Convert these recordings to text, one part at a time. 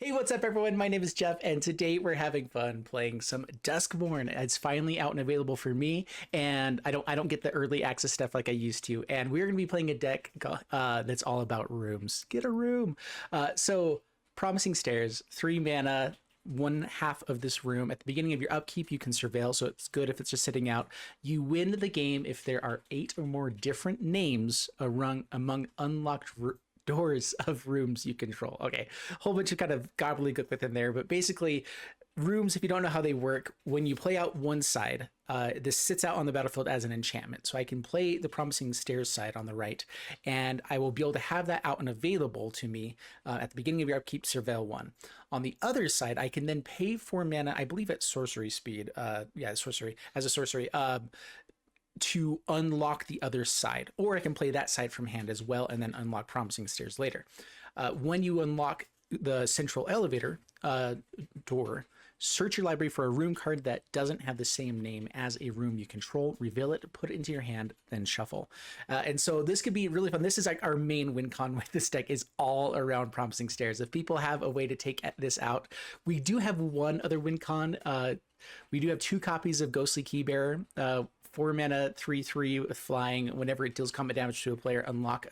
Hey, what's up, everyone? My name is Jeff, and today we're having fun playing some Duskmourn. It's finally out and available for me, and I don't get the early access stuff like I used to. And we're gonna be playing a deck that's all about rooms. Get a room. So Promising Stairs, 3 mana. One half of this room at the beginning of your upkeep you can surveil, so it's good if it's just sitting out. You win the game if there are 8 or more different names among unlocked doors of rooms you control. Okay, a whole bunch of kind of gobbledygook within there, but basically, rooms, if you don't know how they work, when you play out one side, this sits out on the battlefield as an enchantment. So I can play the Promising Stairs side on the right, and I will be able to have that out and available to me at the beginning of your upkeep, surveil 1. On the other side, I can then pay 4 mana, I believe at sorcery speed, sorcery, as a sorcery, to unlock the other side, or I can play that side from hand as well and then unlock Promising Stairs later. When you unlock the central elevator door, search your library for a room card that doesn't have the same name as a room you control, reveal it, put it into your hand, then shuffle. And so this could be really fun. This is like our main win con with this deck, is all around Promising Stairs. If people have a way to take this out, we do have one other win con. We do have 2 copies of Ghostly Keybearer. 4 mana, 3/3 with flying. Whenever it deals combat damage to a player, unlock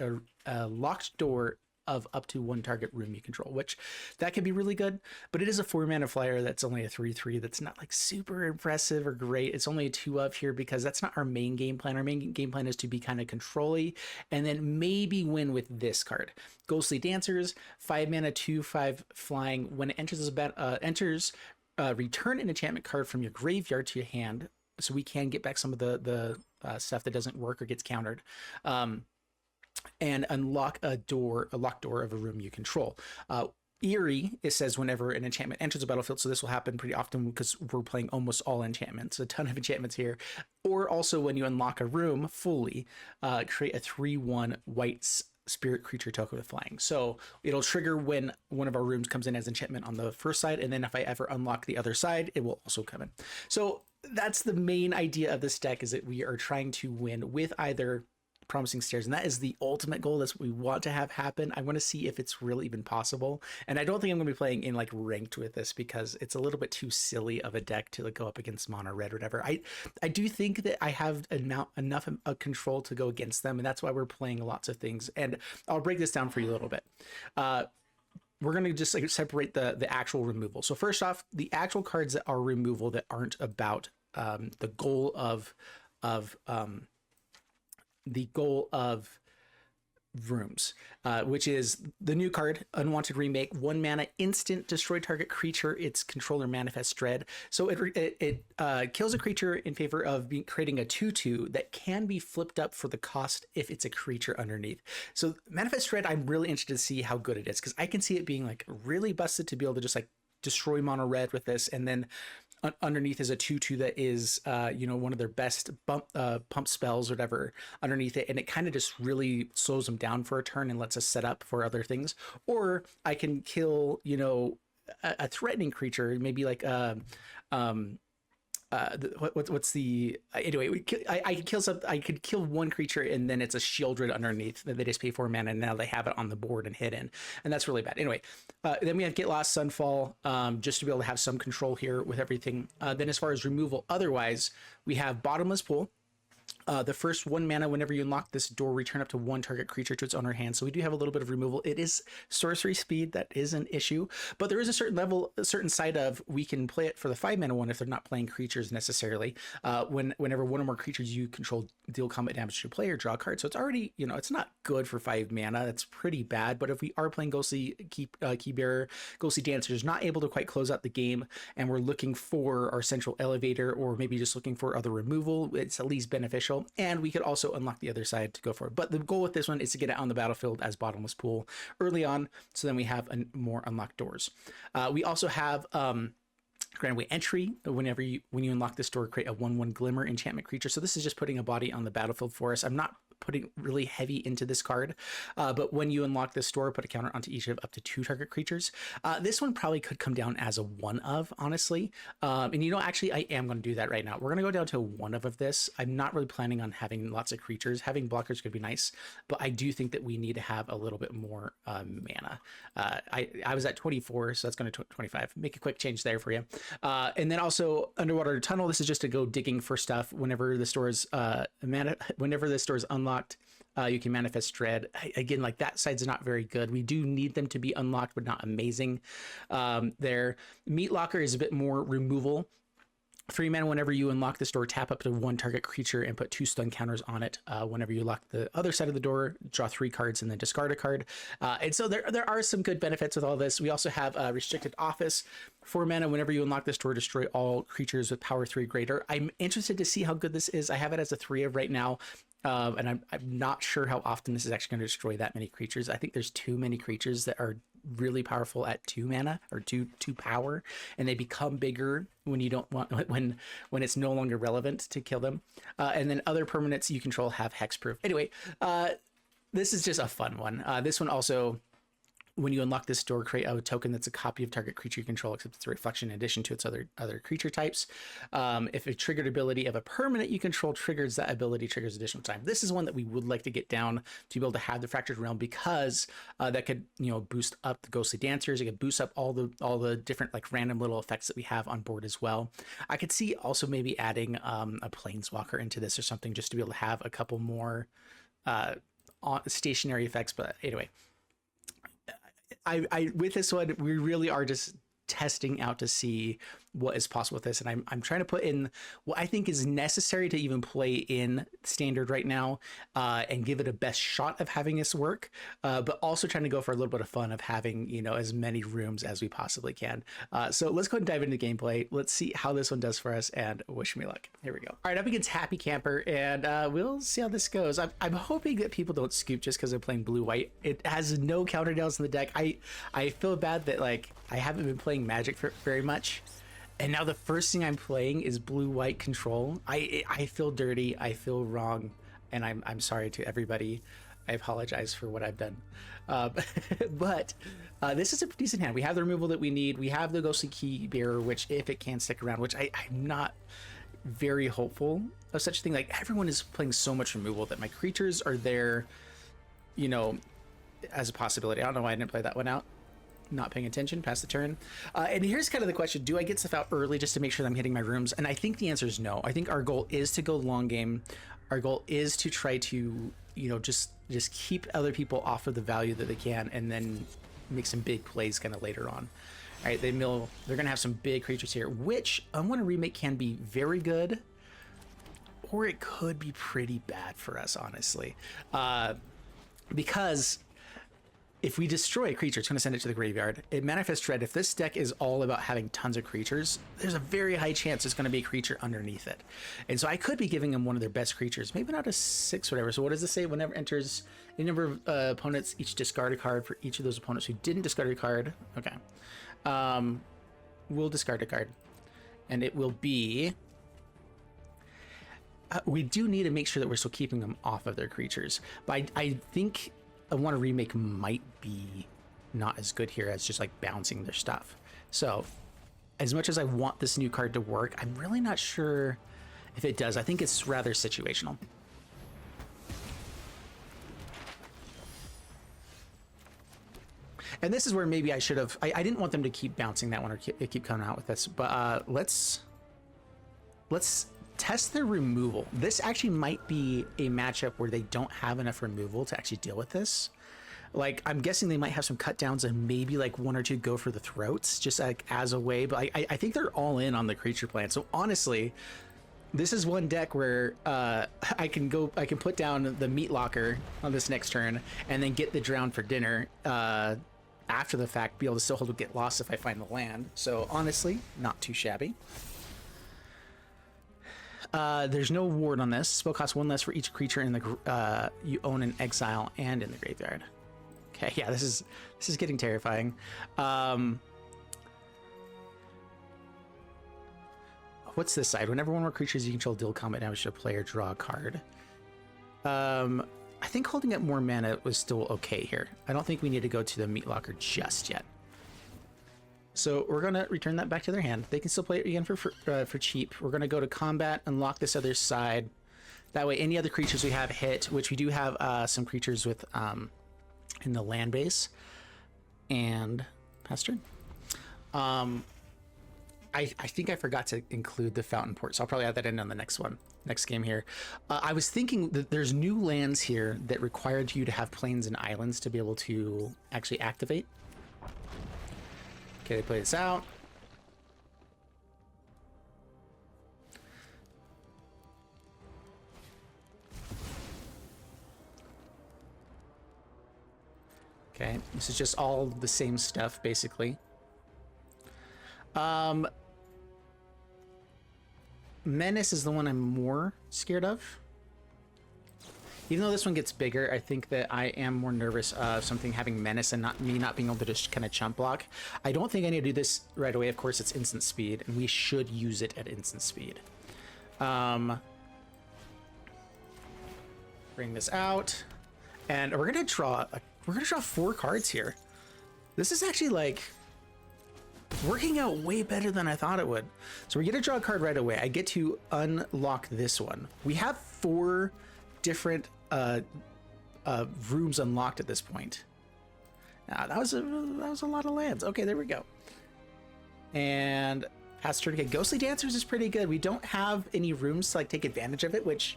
a locked door of up to 1 target room you control, which that can be really good. But it is a 4 mana flyer that's only a 3/3. That's not like super impressive or great. It's only a 2 of here because that's not our main game plan. Our main game plan is to be kind of control-y and then maybe win with this card. Ghostly Dancers, 5 mana, 2/5 flying. When it enters, return an enchantment card from your graveyard to your hand, so we can get back some of the stuff that doesn't work or gets countered, and unlock a locked door of a room you control. Eerie, it says whenever an enchantment enters the battlefield, so this will happen pretty often because we're playing almost all enchantments, a ton of enchantments here. Or also when you unlock a room fully, create a 3/1 white spirit creature token with flying. So it'll trigger when one of our rooms comes in as enchantment on the first side, and then if I ever unlock the other side, it will also come in. So that's the main idea of this deck, is that we are trying to win with either Promising Stairs, and that is the ultimate goal. That's what we want to have happen. I want to see if it's really even possible, and I don't think I'm going to be playing in like ranked with this because it's a little bit too silly of a deck to like go up against mono red or whatever. I do think that I have enough of control to go against them, and that's why we're playing lots of things. And I'll break this down for you a little bit. We're going to just like separate the actual removal. So first off, the actual cards that are removal that aren't about the goal of rooms, which is the new card, Unwanted Remake. 1 mana, instant, destroy target creature its controller manifest dread. So it kills a creature in favor of creating a 2/2 that can be flipped up for the cost if it's a creature underneath. So manifest dread, I'm really interested to see how good it is, because I can see it being like really busted to be able to just like destroy mono red with this, and then underneath is a 2/2 that is one of their best pump spells or whatever underneath it, and it kind of just really slows them down for a turn and lets us set up for other things. Or I can kill a threatening creature, maybe like what's the anyway? I could kill something. I could kill one creature, and then it's a shieldred underneath that they just pay 4 mana, and now they have it on the board and hidden, and that's really bad. Anyway, then we have Get Lost, Sunfall, just to be able to have some control here with everything. Then as far as removal, otherwise we have Bottomless Pool. The first 1 mana, whenever you unlock this door, return up to 1 target creature to its owner hand. So we do have a little bit of removal. It is sorcery speed, that is an issue, but there is a certain side of we can play it for the 5 mana one if they're not playing creatures necessarily. Whenever 1 or more creatures you control deal combat damage to a player, draw a card. So it's already, it's not good for 5 mana. That's pretty bad. But if we are playing Ghostly Keybearer, Ghostly Dancers, not able to quite close out the game, and we're looking for our central elevator, or maybe just looking for other removal, it's at least beneficial. And we could also unlock the other side to go for it. But the goal with this one is to get it on the battlefield as Bottomless Pool early on, so then we have more unlocked doors. We also have Grandway Entry. When you unlock this door, create a 1/1 Glimmer enchantment creature. So this is just putting a body on the battlefield for us. I'm not putting really heavy into this card. But when you unlock this store, put a counter onto each of up to 2 target creatures. This one probably could come down as a 1 of, honestly. And you know, actually, I am going to do that right now. We're going to go down to a 1 of this. I'm not really planning on having lots of creatures. Having blockers could be nice, but I do think that we need to have a little bit more mana. I was at 24, so that's going to 25. Make a quick change there for you. And then also Underwater Tunnel. This is just to go digging for stuff whenever the store is whenever the store is unlocked. You can manifest dread. Again, like that side's not very good. We do need them to be unlocked, but not amazing. Their Meat Locker is a bit more removal. 3 mana whenever you unlock this door, tap up to 1 target creature and put 2 stun counters on it. Whenever you lock the other side of the door, draw 3 cards and then discard a card. And so there are some good benefits with all this. We also have Restricted Office. 4 mana whenever you unlock this door, destroy all creatures with power 3 greater. I'm interested to see how good this is. I have it as a 3 of right now. And I'm not sure how often this is actually going to destroy that many creatures. I think there's too many creatures that are really powerful at 2 mana or 2 power, and they become bigger when you don't want when it's no longer relevant to kill them. And then other permanents you control have hexproof. Anyway, this is just a fun one. This one also, when you unlock this door, create a token that's a copy of target creature you control, except it's a reflection in addition to its other creature types. If a triggered ability of a permanent you control triggers, that ability triggers additional time. This is one that we would like to get down to be able to have the Fractured Realm, because that could, you know, boost up the Ghostly Dancers. It could boost up all the different like random little effects that we have on board as well. I could see also maybe adding a Planeswalker into this or something, just to be able to have a couple more stationary effects. But anyway, I with this one, we really are just testing out to see what is possible with this, and I'm trying to put in what I think is necessary to even play in standard right now, and give it a best shot of having this work, but also trying to go for a little bit of fun of having, you know, as many rooms as we possibly can. So let's go ahead and dive into gameplay. Let's see how this one does for us, and wish me luck. Here we go. All right, up against Happy Camper, and we'll see how this goes. I'm hoping that people don't scoop just because I'm playing blue-white. It has no counter nails in the deck. I feel bad that like I haven't been playing Magic for very much, and now the first thing I'm playing is blue-white control. I feel dirty. I feel wrong, and I'm sorry to everybody. I apologize for what I've done. But this is a decent hand. We have the removal that we need. We have the Ghostly Keybearer, which if it can stick around, which I'm not very hopeful of such a thing. Like, everyone is playing so much removal that my creatures are there, you know, as a possibility. I don't know why I didn't play that one out. Not paying attention, pass the turn. And here's kind of the question: do I get stuff out early just to make sure that I'm hitting my rooms? And I think the answer is no. I think our goal is to go long game. Our goal is to try to, you know, just keep other people off of the value that they can, and then make some big plays kind of later on. All right, they're gonna have some big creatures here, which Unwanted Remake can be very good, or it could be pretty bad for us, honestly, because if we destroy a creature, it's going to send it to the graveyard. It manifests dread. If this deck is all about having tons of creatures, there's a very high chance there's going to be a creature underneath it. And so I could be giving them one of their best creatures, maybe not a 6, whatever. So what does this say? Whenever enters a number of opponents, each discard a card for each of those opponents who didn't discard a card. Okay. We'll discard a card. And it will be... we do need to make sure that we're still keeping them off of their creatures. But I think Unwanted Remake might be not as good here as just like bouncing their stuff. So as much as I want this new card to work, I'm really not sure if it does. I think it's rather situational. And this is where maybe I should have, I didn't want them to keep bouncing that one or keep coming out with this, but let's test their removal. This actually might be a matchup where they don't have enough removal to actually deal with this. Like, I'm guessing they might have some cut downs and maybe like 1 or 2 go for the throats just like as a way, but I think they're all in on the creature plan. So honestly, this is one deck where I can put down the Meat Locker on this next turn and then get the Drown for dinner after the fact, be able to still hold to Get Lost if I find the land. So honestly, not too shabby. There's no ward on this. Spell costs 1 less for each creature in the you own in exile and in the graveyard. Okay, yeah, this is getting terrifying. What's this side? Whenever one more creatures you control deal combat damage to a player, draw a card. I think holding up more mana was still okay here. I don't think we need to go to the meat locker just yet. So we're gonna return that back to their hand. They can still play it again for cheap. We're gonna go to combat, unlock this other side. That way, any other creatures we have hit, which we do have some creatures with in the land base. And pass turn. I think I forgot to include the Fountainport, so I'll probably add that in on the next one, next game here. I was thinking that there's new lands here that required you to have plains and islands to be able to actually activate. Okay, they play this out. Okay, this is just all the same stuff, basically. Menace is the one I'm more scared of. Even though this one gets bigger, I think that I am more nervous of something having Menace and not being able to just kind of chump block. I don't think I need to do this right away. Of course, it's instant speed, and we should use it at instant speed. Bring this out, and we're gonna draw 4 cards here. This is actually like working out way better than I thought it would. So we get to draw a card right away. I get to unlock this one. We have 4 different rooms unlocked at this point. Now that was a lot of lands. Okay, there we go. And pass turn. Okay, Ghostly Dancers is pretty good. We don't have any rooms to like take advantage of it, which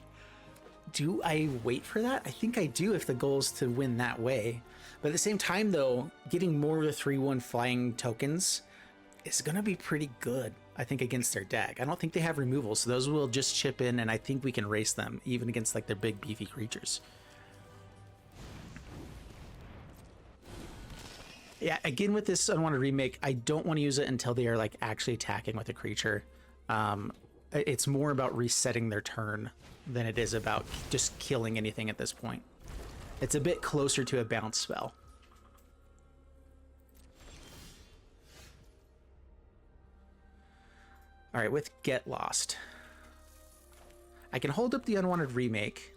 do I wait for that? I think I do if the goal is to win that way. But at the same time though, getting more of the 3/1 flying tokens is gonna be pretty good, I think, against their deck. I don't think they have removal, so those will just chip in, and I think we can race them, even against like their big beefy creatures. Yeah, again with this Unwanted Remake, I don't want to use it until they are like actually attacking with a creature. It's more about resetting their turn than it is about just killing anything at this point. It's a bit closer to a bounce spell. All right, with Get Lost, I can hold up the Unwanted Remake.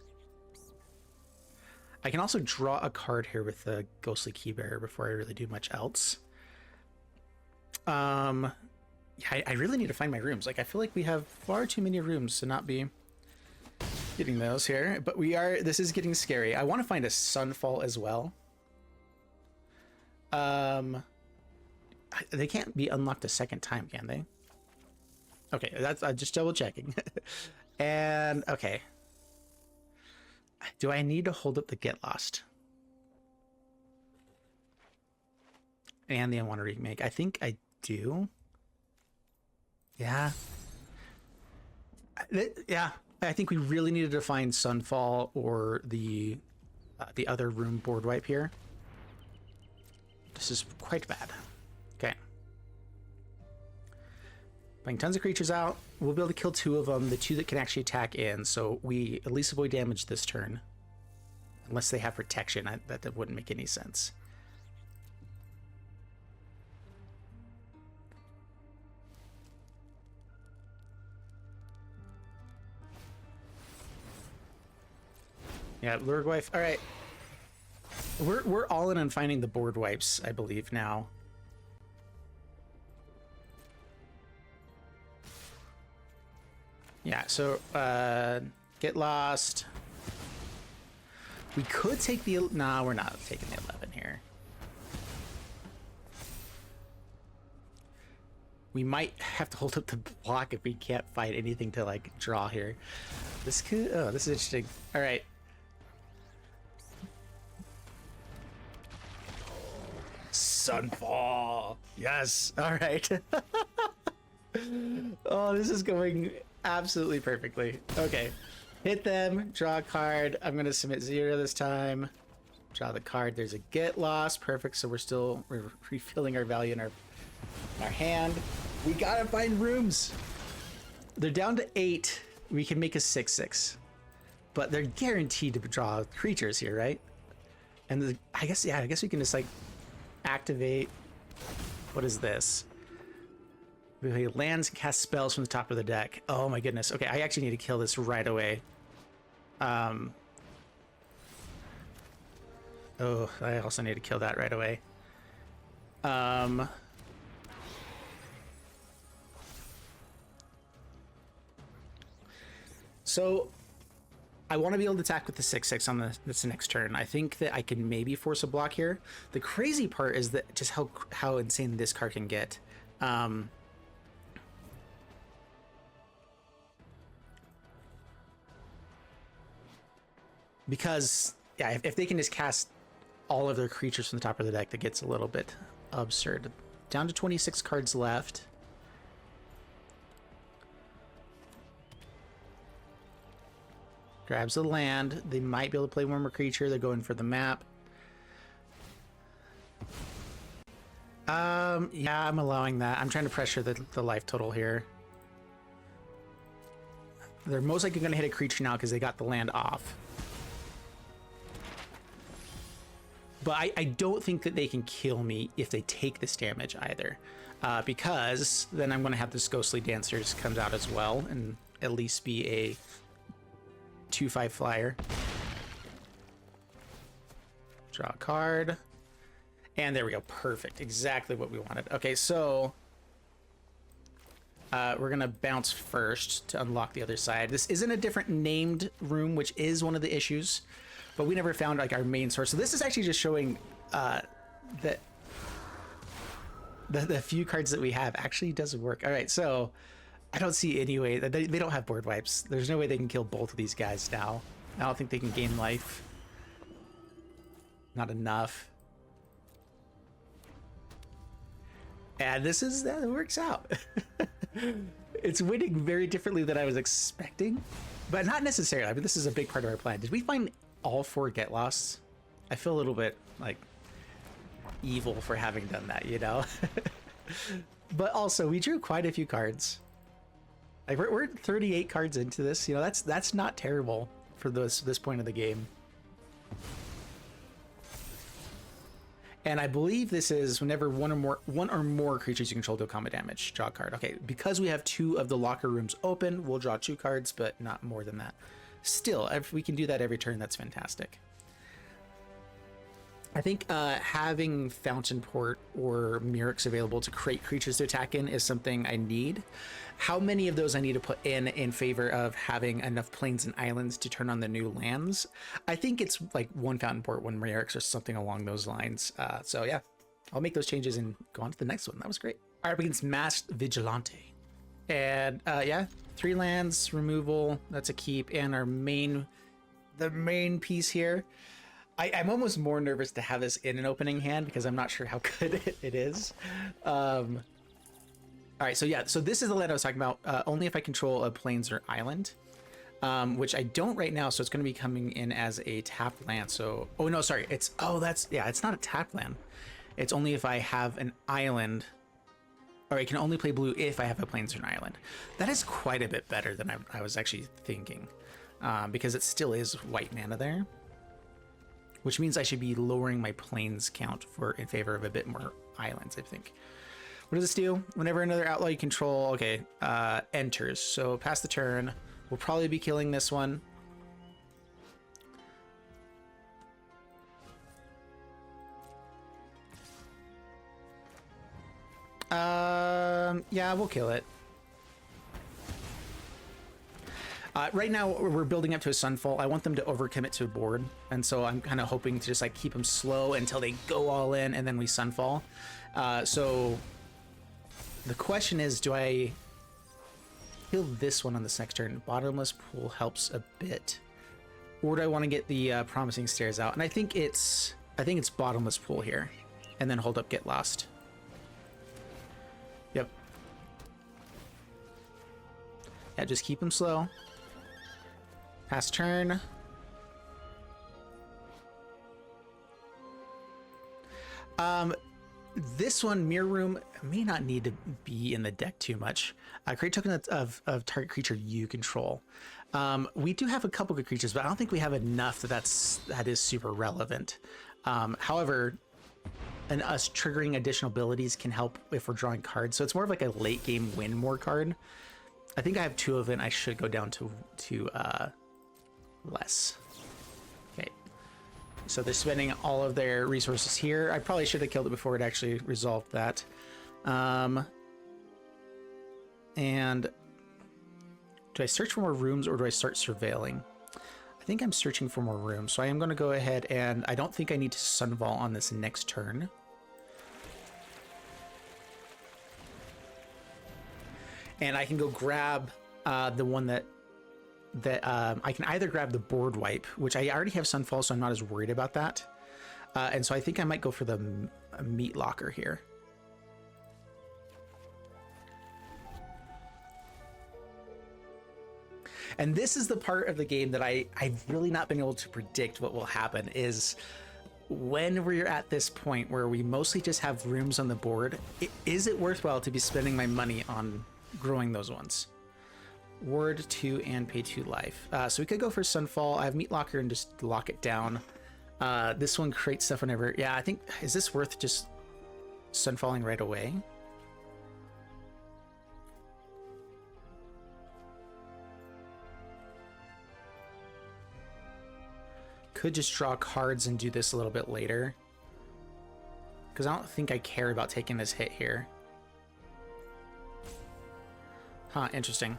I can also draw a card here with the Ghostly Keybearer before I really do much else. Yeah, I really need to find my rooms. Like, I feel like we have far too many rooms to not be getting those here, but this is getting scary. I want to find a Sunfall as well. They can't be unlocked a second time, can they? Okay, that's just double checking. And okay, do I need to hold up the Get Lost and the Unwanted Remake? I think I do. Yeah. Yeah, I think we really needed to find Sunfall or the other room board wipe here. This is quite bad. Okay. Playing tons of creatures out. We'll be able to kill 2 of them, the 2 that can actually attack in, so we at least avoid damage this turn. Unless they have protection, that wouldn't make any sense. Yeah, Lurg Wife. All right. We're all in on finding the board wipes, I believe, now. Yeah, so Get Lost. We could take the... Nah, we're not taking the 11 here. We might have to hold up the block if we can't find anything to like draw here. This could... Oh, this is interesting. All right. Sunfall. Yes. All right. Oh, this is going absolutely perfectly. Okay. Hit them, draw a card. I'm going to submit 0 this time. Draw the card. There's a Get Lost. Perfect. So we're refilling our value in our hand. We got to find rooms. They're down to 8. We can make a 6/6. But they're guaranteed to draw creatures here, right? And I guess we can just like activate. What is this? We lands and cast spells from the top of the deck. Oh my goodness. Okay, I actually need to kill this right away. Oh, I also need to kill that right away. So I want to be able to attack with the 6/6 on this next turn. I think that I can maybe force a block here. The crazy part is that just how insane this card can get. Because yeah, if they can just cast all of their creatures from the top of the deck, that gets a little bit absurd. Down to 26 cards left. Grabs the land. They might be able to play one more creature. They're going for the map. Yeah, I'm allowing that. I'm trying to pressure the life total here. They're most likely going to hit a creature now because they got the land off. But I don't think that they can kill me if they take this damage either. Because then I'm going to have this Ghostly Dancers comes out as well and at least be a 2/5 flyer. Draw a card. And there we go. Perfect. Exactly what we wanted. Okay, so we're going to bounce first to unlock the other side. This isn't a different named room, which is one of the issues. But we never found like our main source. So this is actually just showing that the few cards that we have actually does work. All right, so I don't see any way that they don't have board wipes. There's no way they can kill both of these guys now. I don't think they can gain life. Not enough. And that works out. It's winning very differently than I was expecting, but not necessarily. I mean, this is a big part of our plan. Did we find all 4 get lost? I feel a little bit like evil for having done that, you know? But also we drew quite a few cards. Like we're 38 cards into this, you know, that's not terrible for this point of the game. And I believe this is whenever one or more creatures you control deal combat damage, draw a card. Okay, because we have 2 of the locker rooms open, we'll draw 2 cards, but not more than that. Still, if we can do that every turn, that's fantastic. I think having Fountainport or Mirrex available to create creatures to attack in is something I need. How many of those I need to put in favor of having enough plains and islands to turn on the new lands? I think it's like 1 Fountainport, 1 Mirrex, or something along those lines. So yeah, I'll make those changes and go on to the next one. That was great. All right, against Masked Vigilante. And yeah, 3 lands, removal, that's a keep, and our the main piece here. I'm almost more nervous to have this in an opening hand because I'm not sure how good it is. All right, so yeah, so this is the land I was talking about. Only if I control a plains or island, which I don't right now. So it's going to be coming in as a tap land. So, oh no, sorry, it's not a tap land. It's only if I have an island, or I can only play blue if I have a plains or an island. That is quite a bit better than I was actually thinking, because it still is white mana there. Which means I should be lowering my plains count in favor of a bit more islands, I think. What does this do? Whenever another outlaw you control, okay, enters. So pass the turn. We'll probably be killing this one. Yeah, we'll kill it. Right now, we're building up to a Sunfall. I want them to overcommit to a board, and so I'm kind of hoping to just like keep them slow until they go all in, and then we Sunfall. So the question is, do I kill this one on this next turn? Bottomless pool helps a bit, or do I want to get the Promising Stairs out? And I think it's Bottomless pool here, and then hold up Get Lost. Yep. Yeah, just keep them slow. Pass turn. This one, Mirror Room, may not need to be in the deck too much. Create token of target creature you control. We do have a couple good creatures, but I don't think we have enough that is super relevant. However, and us triggering additional abilities can help if we're drawing cards. So it's more of like a late game win more card. I think I have 2 of it. I should go down to less. Okay. So they're spending all of their resources here. I probably should have killed it before it actually resolved that. And do I search for more rooms or do I start surveilling? I think I'm searching for more rooms. So I am going to go ahead and I don't think I need to Sunfall on this next turn. And I can go grab the one that I can either grab the board wipe, which I already have Sunfall, so I'm not as worried about that. And so I think I might go for the meat locker here. And this is the part of the game that I've really not been able to predict what will happen, is when we're at this point where we mostly just have rooms on the board, is it worthwhile to be spending my money on growing those ones? Ward 2 and pay 2 life. So we could go for Sunfall. I have Meat Locker and just lock it down. This one creates stuff whenever. Yeah, I think, is this worth just Sunfalling right away? Could just draw cards and do this a little bit later, because I don't think I care about taking this hit here. Huh, interesting.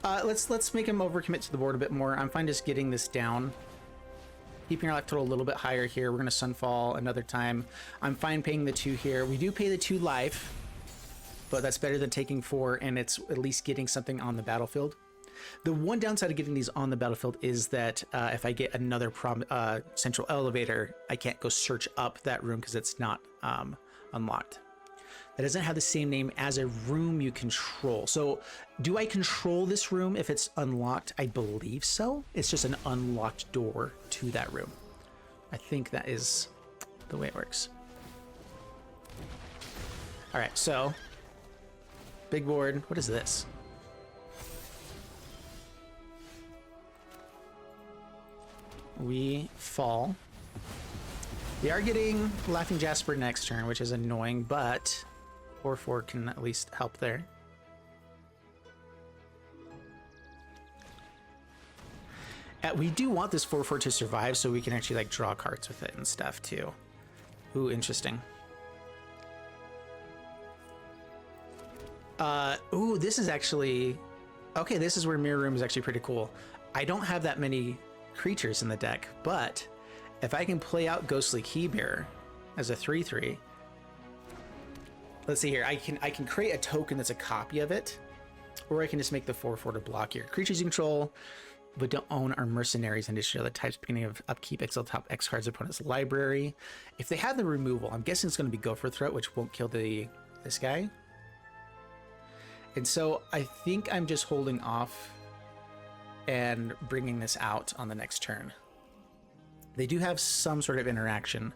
Let's make him overcommit to the board a bit more. I'm fine just getting this down, keeping our life total a little bit higher here. We're gonna Sunfall another time. I'm fine paying the 2 here. We do pay the 2 life, but that's better than taking 4, and it's at least getting something on the battlefield. The one downside of getting these on the battlefield is that if I get another central elevator, I can't go search up that room because it's not unlocked. That doesn't have the same name as a room you control. So do I control this room if it's unlocked? I believe so. It's just an unlocked door to that room. I think that is the way it works. All right, so big board. What is this? We fall. We are getting Laughing Jasper next turn, which is annoying, but 4/4 can at least help there. We do want this 4/4 to survive, so we can actually like draw cards with it and stuff too. Ooh, interesting. Ooh, this is actually okay. This is where Mirror Room is actually pretty cool. I don't have that many creatures in the deck, but if I can play out Ghostly Keybearer as a 3/3, let's see here. I can create a token that's a copy of it, or I can just make the 4/4 to block here. Creatures you control but don't own are mercenaries and destroy the types beginning of upkeep. Exile top X cards opponent's library. If they have the removal, I'm guessing it's going to be Gopher Throat, which won't kill this guy. And so I think I'm just holding off and bringing this out on the next turn. They do have some sort of interaction.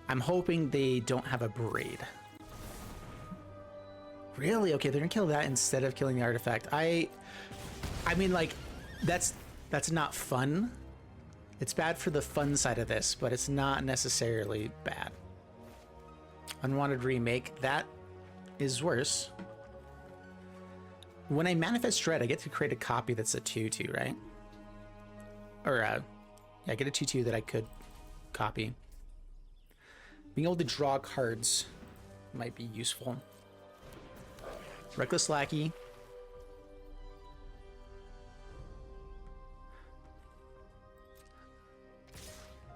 I'm hoping they don't have a braid. Really? Okay, they're gonna kill that instead of killing the artifact. I mean, like, that's not fun. It's bad for the fun side of this, but it's not necessarily bad. Unwanted Remake, that is worse. When I manifest Dread, I get to create a copy that's a 2/2, right? Or, yeah, I get a 2/2 that I could copy. Being able to draw cards might be useful. Reckless Lackey.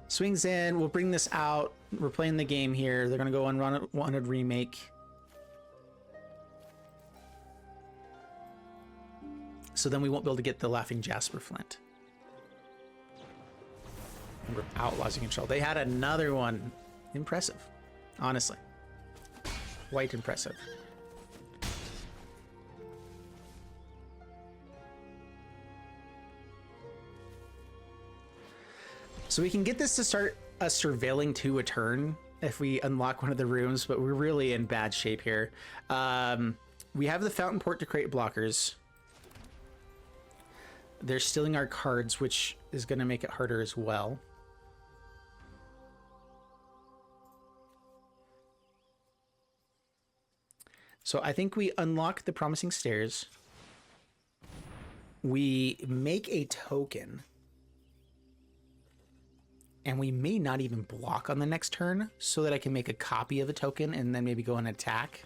Swings in, we'll bring this out. We're playing the game here. They're gonna go Unwanted Remake. So then we won't be able to get the Laughing Jasper Flint. And we're outlaws in control. They had another one. Impressive, honestly. Quite impressive. So we can get this to start us surveilling 2 a turn if we unlock one of the rooms, but we're really in bad shape here. We have the Fountainport to create blockers. They're stealing our cards, which is going to make it harder as well. So I think we unlock the Promising Stairs. We make a token. and we may not even block on the next turn so that I can make a copy of a token and then maybe go and attack.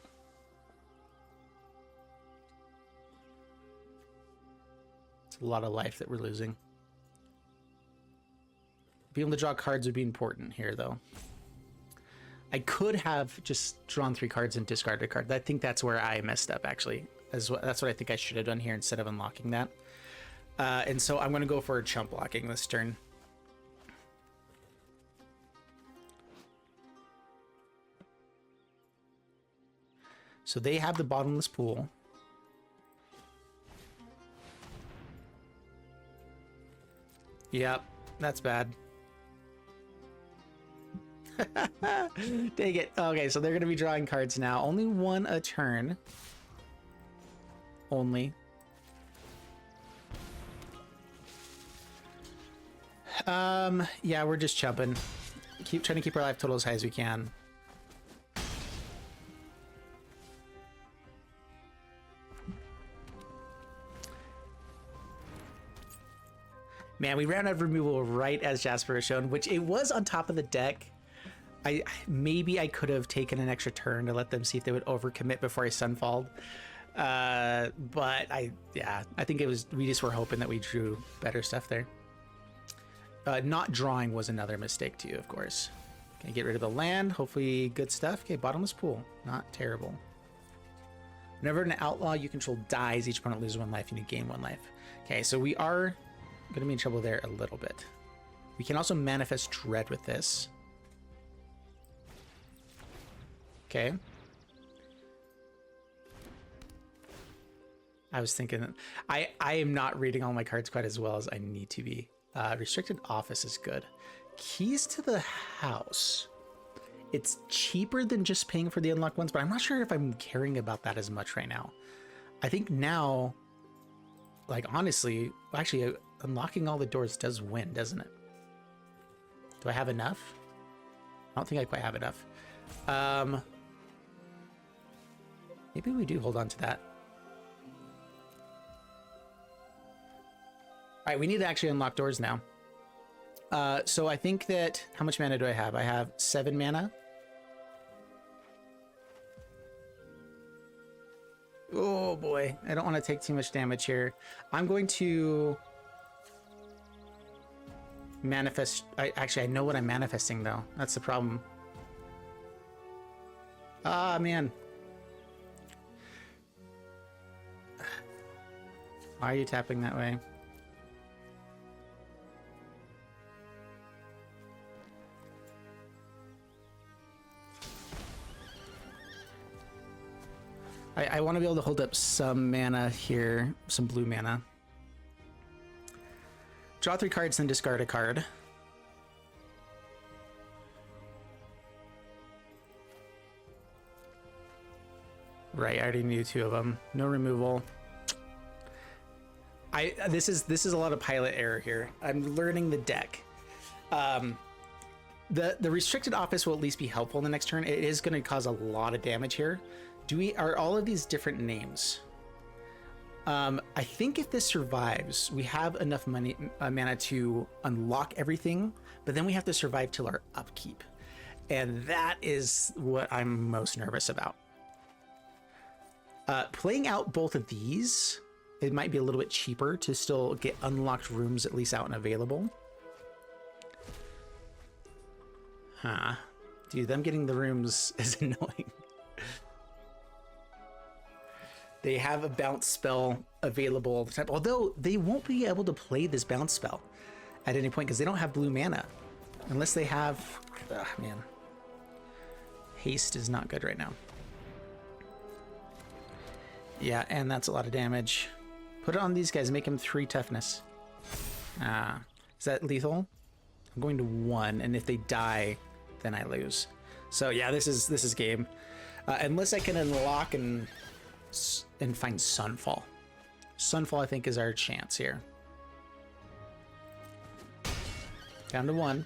It's a lot of life that we're losing. Being able to draw cards would be important here, though. I could have just drawn 3 cards and discarded a card. I think that's where I messed up, actually. That's what I think I should have done here instead of unlocking that. And so I'm going to go for chump blocking this turn. So they have the bottomless pool. Yep, that's bad. Dang it. Okay, so they're going to be drawing cards now. Only 1 a turn. Only. Yeah, we're just chumping. Keep trying to keep our life total as high as we can. Man, we ran out of removal right as Jasper was shown, which it was on top of the deck. Maybe I could have taken an extra turn to let them see if they would overcommit before I Sunfalled. But I think it was, we just were hoping that we drew better stuff there. Not drawing was another mistake too, of course. Okay, get rid of the land. Hopefully good stuff. Okay, bottomless pool. Not terrible. Whenever an outlaw you control dies, each opponent loses 1 life and you gain 1 life. Okay, so we are going to be in trouble there a little bit. We can also manifest dread with this. Okay. I was thinking, I am not reading all my cards quite as well as I need to be. Restricted office is good. Keys to the house. It's cheaper than just paying for the unlocked ones, but I'm not sure if I'm caring about that as much right now. I think now, like honestly, actually unlocking all the doors does win, doesn't it? Do I have enough? I don't think I quite have enough. Maybe we do hold on to that. All right, we need to actually unlock doors now. So I think that, how much mana do I have? I have 7 mana. Oh boy, I don't want to take too much damage here. I'm going to manifest. Actually, I know what I'm manifesting though. That's the problem. Ah, man. Why are you tapping that way? I want to be able to hold up some mana here, some blue mana. Draw 3 cards, then discard a card. Right, I already knew 2 of them. No removal. This is a lot of pilot error here. I'm learning the deck. The restricted office will at least be helpful in the next turn. It is going to cause a lot of damage here. Are all of these different names? I think if this survives, we have enough mana to unlock everything, but then we have to survive till our upkeep. And that is what I'm most nervous about. Playing out both of these, it might be a little bit cheaper to still get unlocked rooms at least out and available. Huh. Dude, them getting the rooms is annoying. They have a bounce spell available all the time, although they won't be able to play this bounce spell at any point because they don't have blue mana. Unless they have... Ugh, man. Haste is not good right now. Yeah, and that's a lot of damage. Put it on these guys, make them 3 toughness. Is that lethal? I'm going to 1, and if they die, then I lose. So yeah, this is game. Unless I can unlock and find Sunfall. Sunfall, I think, is our chance here. Down to 1.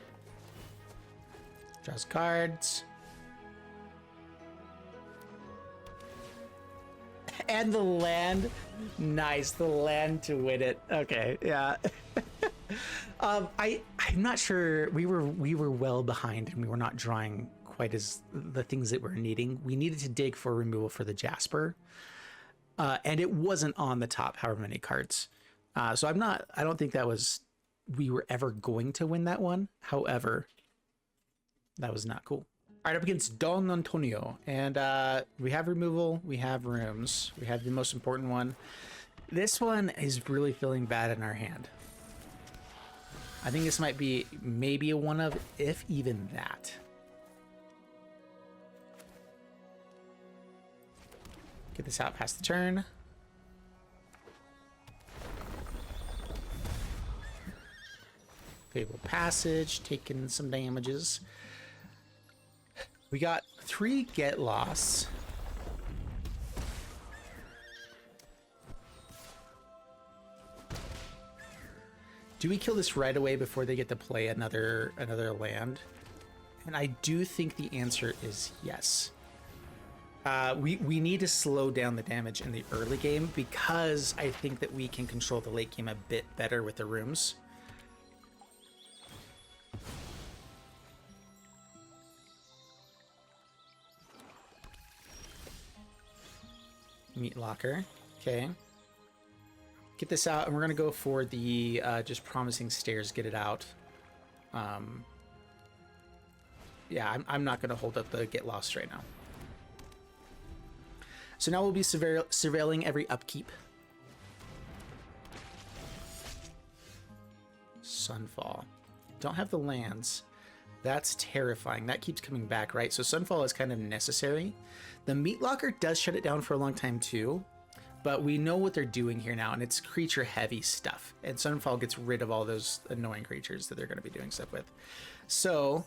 Draws cards. And the land. Nice, the land to win it. Okay, yeah. I I'm not sure. We were well behind, and we were not drawing quite as the things that we're needing. We needed to dig for removal for the Jasper, and it wasn't on the top however many cards. So I don't think that was, we were ever going to win that one. However, that was not cool. All right, up against Don Antonio, and we have removal, we have rooms, we have the most important one. This one is really feeling bad in our hand. I think this might be maybe a one of, if even that. Get this out past the turn. Fabled Passage, taking some damages. We got 3 Get Lost. Do we kill this right away before they get to play another land? And I do think the answer is yes. We need to slow down the damage in the early game because I think that we can control the late game a bit better with the rooms. Meat Locker. Okay. Get this out, and we're going to go for the just Promising Stairs, get it out. Yeah, I'm not going to hold up the Get Lost right now. So now we'll be surveilling every upkeep. Sunfall. Don't have the lands. That's terrifying. That keeps coming back, right? So Sunfall is kind of necessary. The Meat Locker does shut it down for a long time too, but we know what they're doing here now, and it's creature heavy stuff. And Sunfall gets rid of all those annoying creatures that they're going to be doing stuff with. So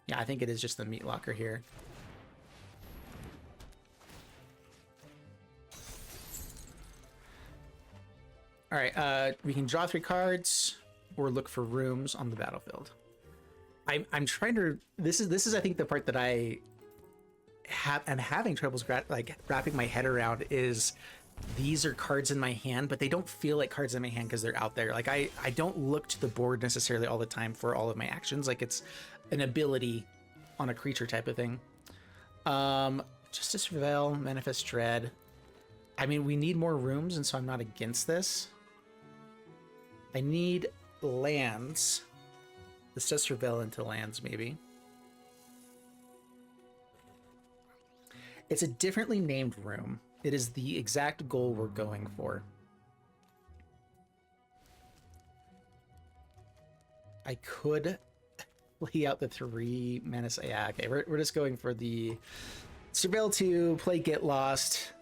yeah, I think it is just the Meat Locker here. All right, we can draw 3 cards or look for rooms on the battlefield. I'm trying to. This is I think the part that I'm having troubles wrapping my head around is these are cards in my hand, but they don't feel like cards in my hand because they're out there. Like I don't look to the board necessarily all the time for all of my actions. Like it's an ability on a creature type of thing. Justice Reveal, Manifest Dread. I mean, we need more rooms, and so I'm not against this. I need lands. This does surveil into lands, maybe. It's a differently named room. It is the exact goal we're going for. I could lay out the 3 menace. Yeah, okay. We're just going for the surveil 2, play Get Lost,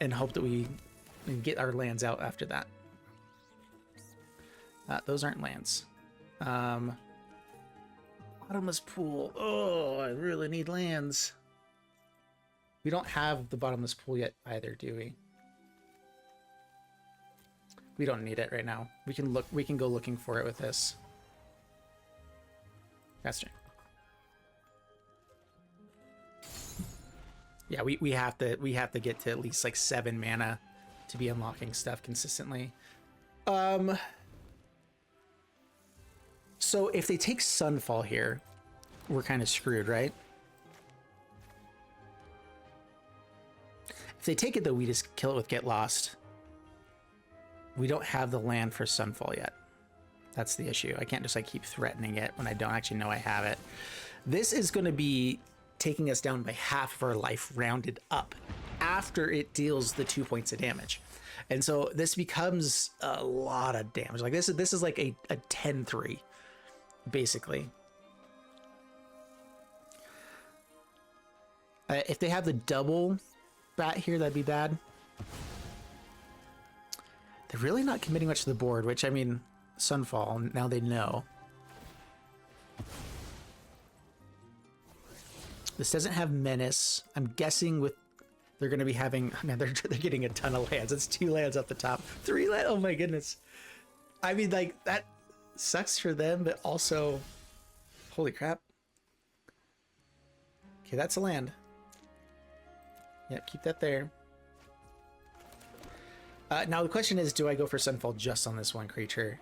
and hope that we get our lands out after that. Those aren't lands. Bottomless Pool. Oh, I really need lands. We don't have the Bottomless Pool yet either, do we? We don't need it right now. We can look. We can go looking for it with this. Faster. Yeah, we have to get to at least like 7 mana to be unlocking stuff consistently. So if they take Sunfall here, we're kind of screwed, right? If they take it though, we just kill it with Get Lost. We don't have the land for Sunfall yet. That's the issue. I can't just like keep threatening it when I don't actually know I have it. This is going to be taking us down by half of our life rounded up after it deals the 2 points of damage. And so this becomes a lot of damage. Like this is like a 10-3 basically. If they have the double bat here, that'd be bad. They're really not committing much to the board, which I mean, Sunfall, now they know. This doesn't have Menace. I'm guessing with they're going to be having, man, they're getting a ton of lands. It's 2 lands up the top, 3 lands. Oh my goodness. I mean, like that sucks for them, but also, holy crap. Okay, that's a land. Yep, keep that there. Now the question is, do I go for Sunfall just on this one creature?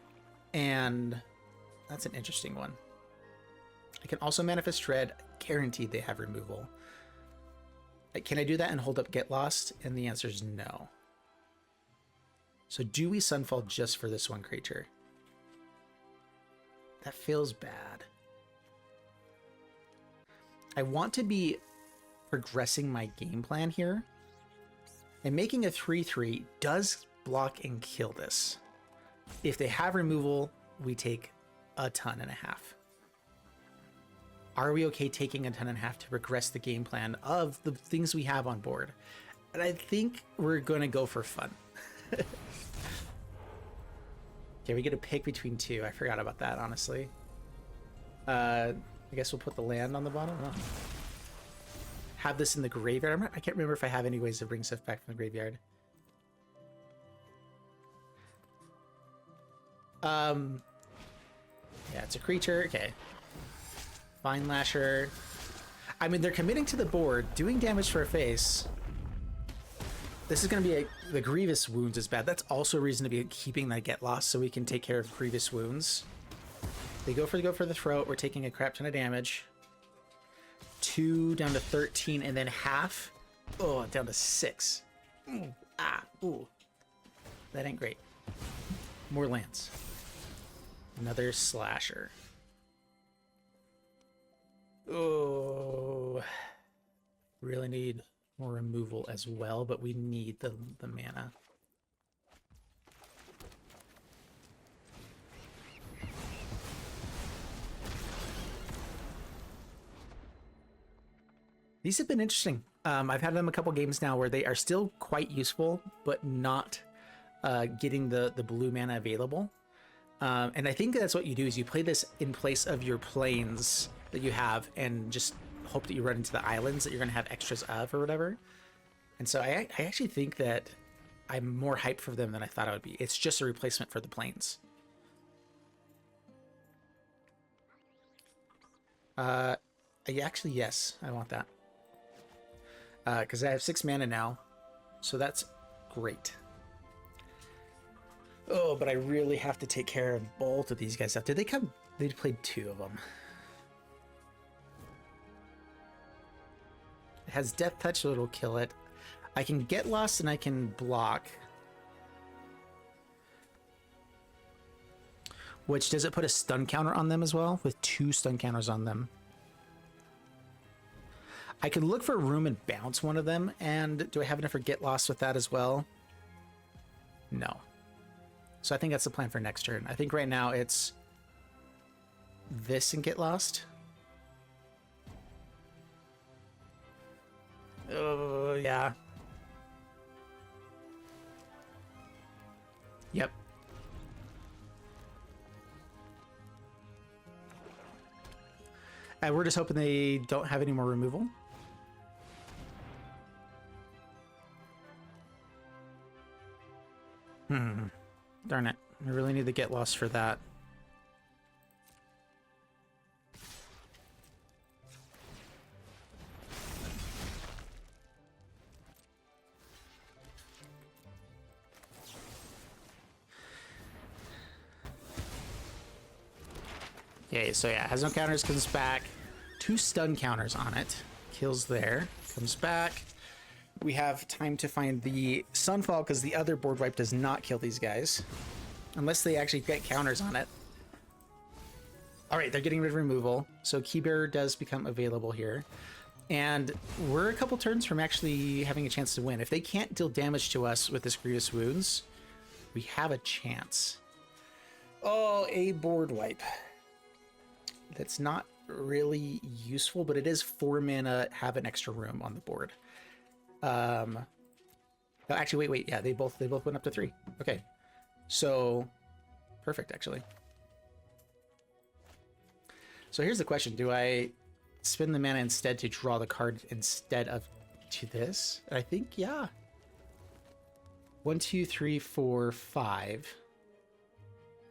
And that's an interesting one. I can also manifest dread. Guaranteed they have removal. Can I do that and hold up Get Lost? And the answer is no. So do we Sunfall just for this one creature? That feels bad. I want to be progressing my game plan here. And making a 3/3 does block and kill this. If they have removal, we take a ton and a half. Are we okay taking a ton and a half to progress the game plan of the things we have on board? And I think we're going to go for fun. Okay, we get to pick between two. I forgot about that, honestly. I guess we'll put the land on the bottom. Oh. Have this in the graveyard. I can't remember if I have any ways to bring stuff back from the graveyard. Yeah, it's a creature. Okay. Vine Lasher. I mean, they're committing to the board, doing damage for a face. This is going to be the Grievous Wounds is bad. That's also a reason to be keeping that Get Lost so we can take care of Grievous Wounds. They go for the throat. We're taking a crap ton of damage. 2 down to 13 and then half. Oh, down to 6. Ooh, ooh. That ain't great. More lands. Another Slasher. Oh, really need more removal as well, but we need the mana. These have been interesting. I've had them a couple games now where they are still quite useful, but not getting the blue mana available. And I think that's what you do is you play this in place of your planes that you have and just hope that you run into the islands that you're going to have extras of or whatever. And so I actually think that I'm more hyped for them than I thought I would be. It's just a replacement for the planes. Actually, yes, I want that. Because I have 6 mana now, so that's great. Oh, but I really have to take care of both of these guys. Did they come? They played 2 of them. It has Death Touch, so it'll kill it. I can Get Lost and I can block. Which, does it put a stun counter on them as well? With 2 stun counters on them. I could look for room and bounce one of them, and do I have enough for Get Lost with that as well? No. So I think that's the plan for next turn. I think right now it's this and Get Lost. Oh, yeah. Yep. And we're just hoping they don't have any more removal. Darn it. I really need to Get Lost for that. Okay, so yeah, has no counters, comes back. 2 stun counters on it. Kills there. Comes back. We have time to find the Sunfall because the other board wipe does not kill these guys. Unless they actually get counters on it. Alright, they're getting rid of removal. So Keybearer does become available here. And we're a couple turns from actually having a chance to win. If they can't deal damage to us with this Grievous Wounds, we have a chance. Oh, a board wipe. That's not really useful, but it is 4 mana, have an extra room on the board. No, actually, wait. Yeah, they both went up to 3. Okay. So, perfect, actually. So here's the question. Do I spend the mana instead to draw the card instead of to this? I think, yeah. 1, 2, 3, 4, 5.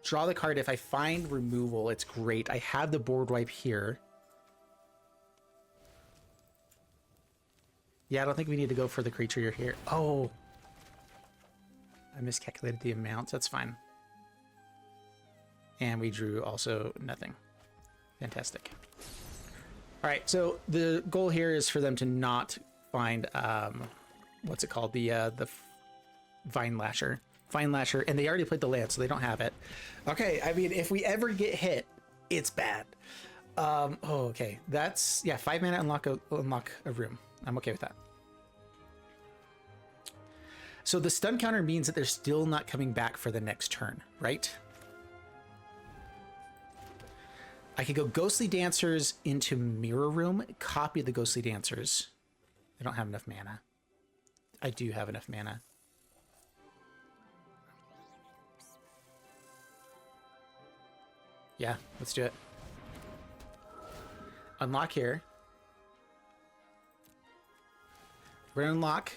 Draw the card. If I find removal, it's great. I have the board wipe here. Yeah, I don't think we need to go for the creature you're here. Oh. I miscalculated the amount. That's fine. And we drew also nothing. Fantastic. All right, so the goal here is for them to not find, what's it called? The Vine Lasher, and they already played the land, so they don't have it. Okay, I mean, if we ever get hit, it's bad. Oh, okay, that's, yeah, 5 mana, unlock a room. I'm okay with that. So the stun counter means that they're still not coming back for the next turn, right? I could go Ghostly Dancers into Mirror Room, copy the Ghostly Dancers. I don't have enough mana. I do have enough mana. Yeah, let's do it. Unlock here. We're gonna unlock.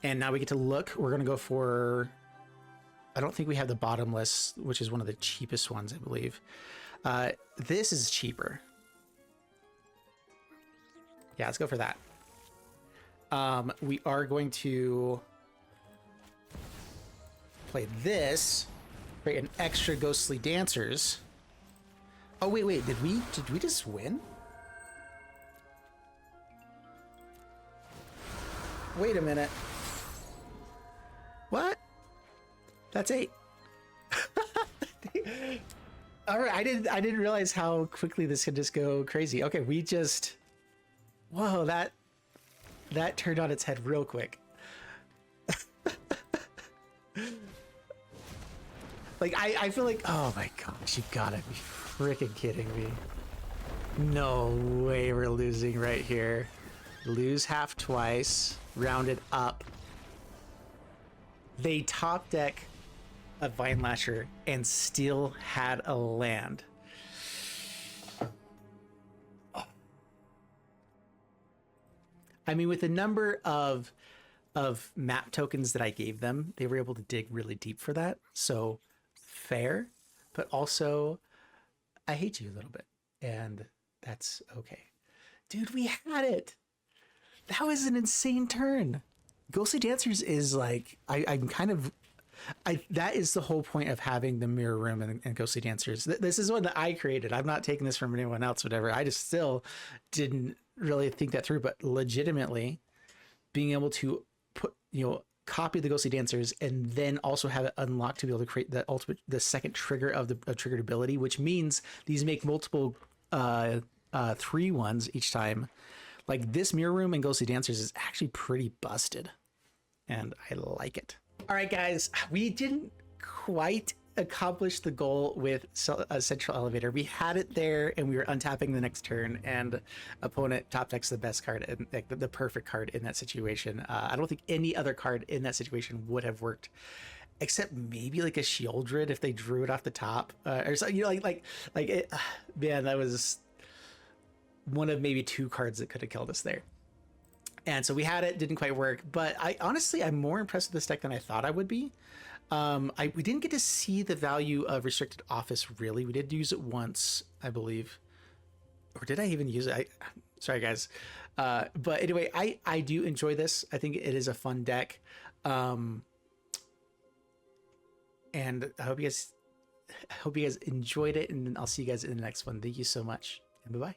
And now we get to look. We're gonna go for... I don't think we have the Bottomless, which is one of the cheapest ones, I believe. This is cheaper. Yeah, let's go for that. We are going to play this, create an extra Ghostly Dancers. Oh, wait, did we just win? Wait a minute. What? That's 8. All right, I didn't realize how quickly this could just go crazy. Okay, we just... Whoa, that turned on its head real quick. Like, I feel like... Oh my gosh, you gotta be freaking kidding me. No way we're losing right here. Lose half twice, rounded up. They top deck a Vine Lasher and still had a land. I mean, with the number of map tokens that I gave them, they were able to dig really deep for that. So fair, but also I hate you a little bit, and that's okay. Dude, we had it. That was an insane turn. Ghostly Dancers is like, I'm kind of... that is the whole point of having the Mirror Room and Ghostly Dancers. This is one that I created. I'm not taking this from anyone else, whatever. I just still didn't really think that through, but legitimately being able to put, copy the Ghostly Dancers and then also have it unlocked to be able to create the second trigger of the triggered ability, which means these make multiple 3/1s each time. Like, this Mirror Room and Ghostly Dancers is actually pretty busted, and I like it. All right, guys, we didn't quite accomplish the goal with a Central Elevator. We had it there, and we were untapping the next turn, and opponent top decks the best card, and like the perfect card in that situation. I don't think any other card in that situation would have worked, except maybe like a Shieldred if they drew it off the top, or something. Like it, man, that was one of maybe 2 cards that could have killed us there. And so we had it, didn't quite work, but I'm more impressed with this deck than I thought I would be. We didn't get to see the value of Restricted Office, really. We did use it once, I believe. Or did I even use it? Sorry, guys. But anyway, I do enjoy this. I think it is a fun deck. And I hope you guys enjoyed it, and I'll see you guys in the next one. Thank you so much, and bye-bye.